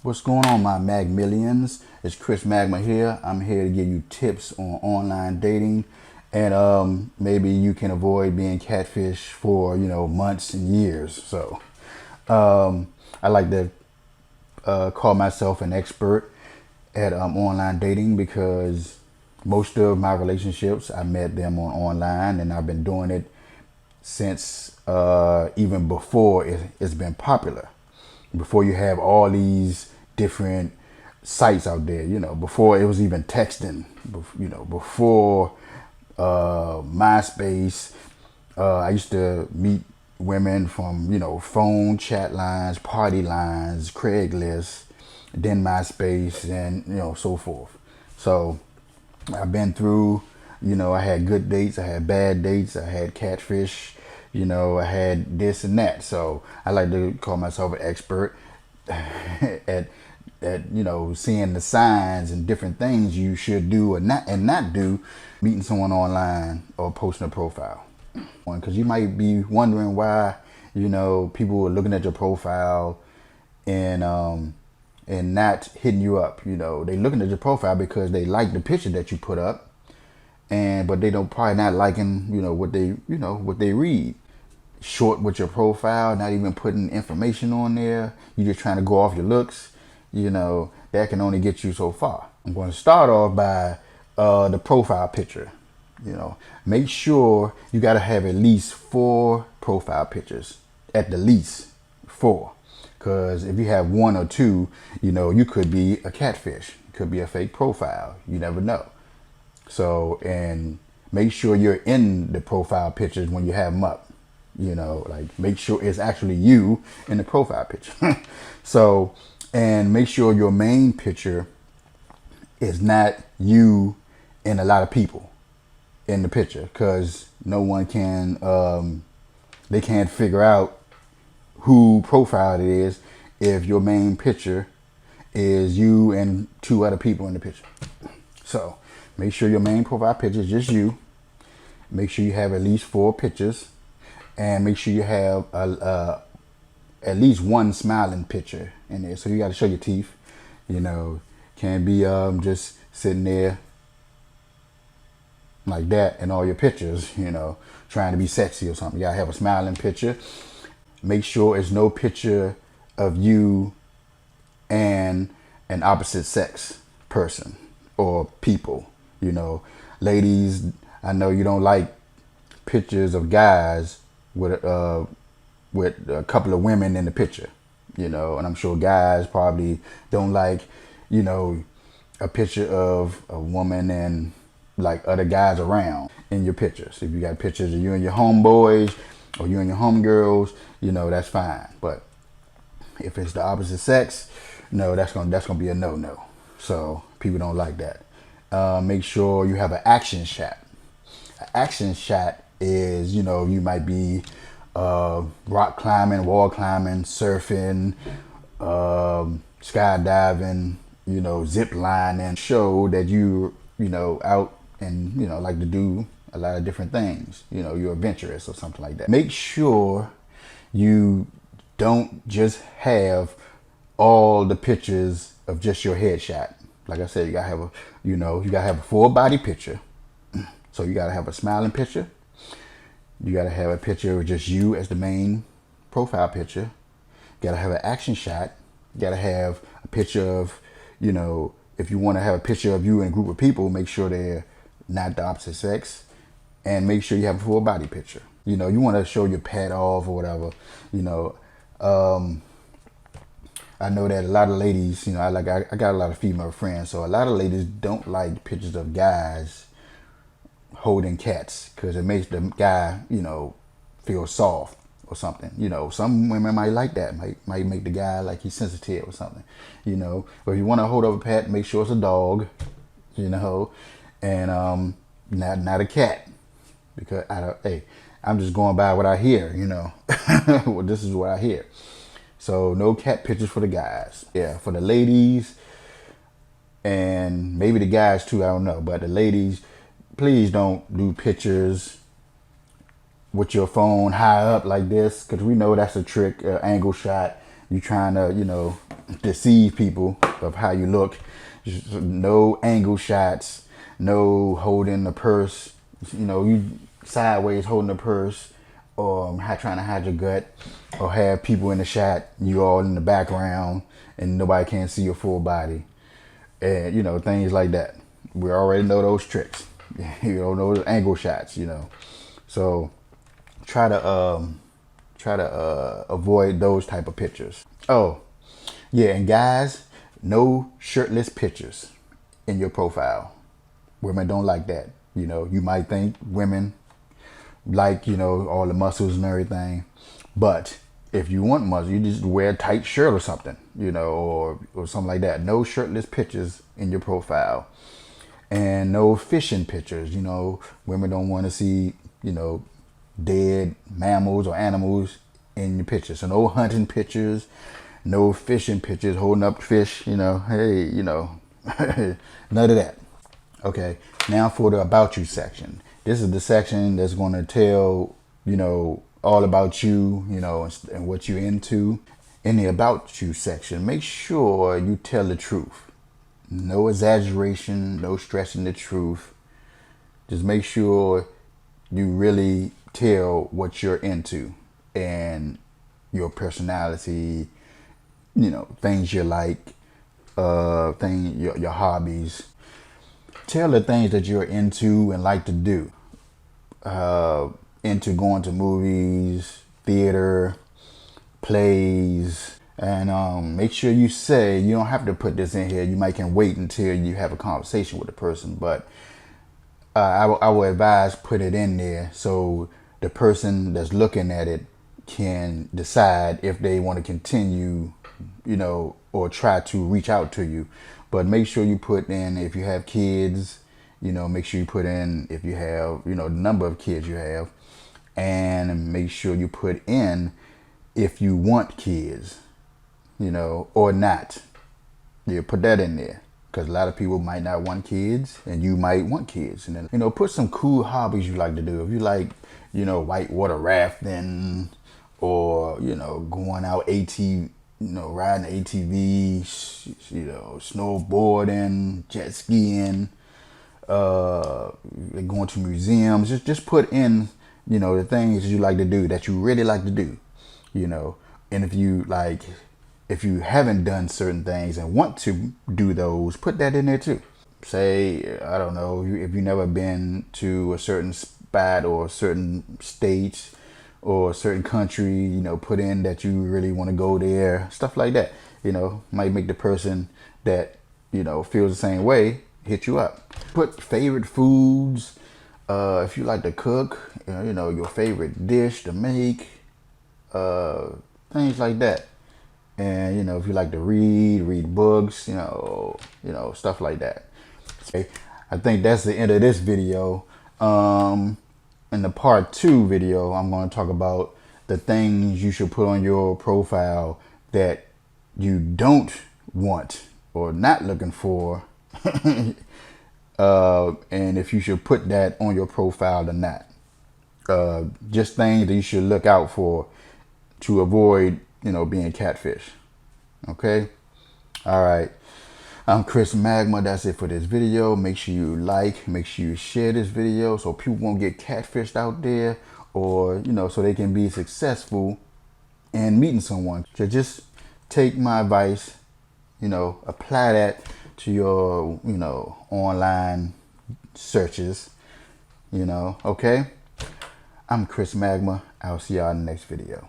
What's going on, my Mag Millions? It's Chris Magma here. I'm here to give you tips on online dating, and maybe you can avoid being catfish for months and years. So I like to call myself an expert at online dating because most of my relationships I met them on online, and I've been doing it since even before it's been popular. Before you have all these different sites out there, before it was even texting, before MySpace. I used to meet women from, phone chat lines, party lines, Craigslist, then MySpace, and, so forth. So I've been through, I had good dates, I had bad dates, I had catfish, I had this and that. So I like to call myself an expert at seeing the signs and different things you should do and not do meeting someone online or posting a profile. Because you might be wondering why people are looking at your profile and not hitting you up. They looking at your profile because they like the picture that you put up, but they don't probably not liking what they read. Short with your profile, not even putting information on there. You're just trying to go off your looks. That can only get you so far. I'm going to start off by the profile picture. Make sure you got to have at least 4 profile pictures, at the least 4. Because if you have 1 or 2, you could be a catfish. It could be a fake profile. You never know. So, and make sure you're in the profile pictures when you have them up. Make sure it's actually you in the profile picture. So, and make sure your main picture is not you and a lot of people in the picture, because no one can, they can't figure out who profile it is if your main picture is you and 2 other people in the picture. So make sure your main profile picture is just you. Make sure you have at least 4 pictures. And make sure you have at least 1 smiling picture in there. So you got to show your teeth. Can't be just sitting there like that in all your pictures, trying to be sexy or something. You got to have a smiling picture. Make sure it's no picture of you and an opposite sex person or people. Ladies, I know you don't like pictures of guys with a couple of women in the picture, and I'm sure guys probably don't like, a picture of a woman and like other guys around in your pictures. If you got pictures of you and your homeboys or you and your homegirls, that's fine. But if it's the opposite sex, no, that's gonna be a no. So people don't like that. Make sure you have an action shot. An action shot is, you might be rock climbing, wall climbing, surfing, skydiving, zip lining. Show that you out and like to do a lot of different things. You're adventurous or something like that. Make sure you don't just have all the pictures of just your headshot. Like I said, you gotta have you gotta have a full body picture. So you gotta have a smiling picture. You gotta have a picture of just you as the main profile picture. You gotta have an action shot. You gotta have a picture of, if you want to have a picture of you in a group of people, make sure they're not the opposite sex, and make sure you have a full body picture. You want to show your pad off or whatever. I know that a lot of ladies, I got a lot of female friends, so a lot of ladies don't like pictures of guys holding cats because it makes the guy, feel soft or something. Some women might like that, might make the guy like he's sensitive or something. But if you want to hold up a pet, make sure it's a dog, and not a cat, because I'm just going by what I hear. Well, this is what I hear. So no cat pictures for the guys. Yeah, for the ladies and maybe the guys too, I don't know, but the ladies, please don't do pictures with your phone high up like this, because we know that's a trick, angle shot. You trying to, you know, deceive people of how you look. No angle shots, no holding the purse, you know, you sideways holding the purse, or trying to hide your gut, or have people in the shot, you all in the background, and nobody can see your full body, and you know, things like that. We already know those tricks. You don't know those angle shots, you know. So try to avoid those type of pictures. Oh, yeah, and guys, no shirtless pictures in your profile. Women don't like that. You know, you might think women like, you know, all the muscles and everything, but if you want muscle, you just wear a tight shirt or something, you know, or something like that. No shirtless pictures in your profile, and no fishing pictures. You know, women don't want to see, you know, dead mammals or animals in your pictures. So no hunting pictures, no fishing pictures, holding up fish, you know, hey, you know, none of that. Okay, now for the about you section. This is the section that's going to tell, you know, all about you, you know, and what you're into. In the about you section, make sure you tell the truth. No exaggeration, no stretching the truth. Just make sure you really tell what you're into and your personality, you know, things you like, your hobbies. Tell the things that you're into and like to do. Into going to movies, theater, plays, and make sure you say, you don't have to put this in here. You might can wait until you have a conversation with the person, but I would advise put it in there so the person that's looking at it can decide if they want to continue, you know, or try to reach out to you. But make sure you put in if you have kids, you know, make sure you put in if you have, you know, the number of kids you have, and make sure you put in if you want kids, you know, or not. You put that in there because a lot of people might not want kids and you might want kids. And then, you know, put some cool hobbies you like to do. If you like, you know, whitewater rafting, or, you know, going out ATV, you know, riding ATV, you know, snowboarding, jet skiing, going to museums. Just put in, you know, the things you like to do that you really like to do, you know. And if you haven't done certain things and want to do those, put that in there too. Say, I don't know, if you've never been to a certain spot or a certain state or a certain country, you know, put in that you really want to go there, stuff like that. You know, might make the person that, you know, feels the same way hit you up. Put favorite foods, if you like to cook, you know, your favorite dish to make, things like that. And, you know, if you like to read books, you know, stuff like that. Okay, I think that's the end of this video. In the part 2 video, I'm going to talk about the things you should put on your profile that you don't want or not looking for, and if you should put that on your profile or not. Just things that you should look out for to avoid, you know, being catfish. Okay? All right. I'm Chris Magma. That's it for this video. Make sure you like, make sure you share this video so people won't get catfished out there, or, you know, so they can be successful in meeting someone. So just take my advice, you know, apply that to your, you know, online searches, you know, okay? I'm Chris Magma. I'll see y'all in the next video.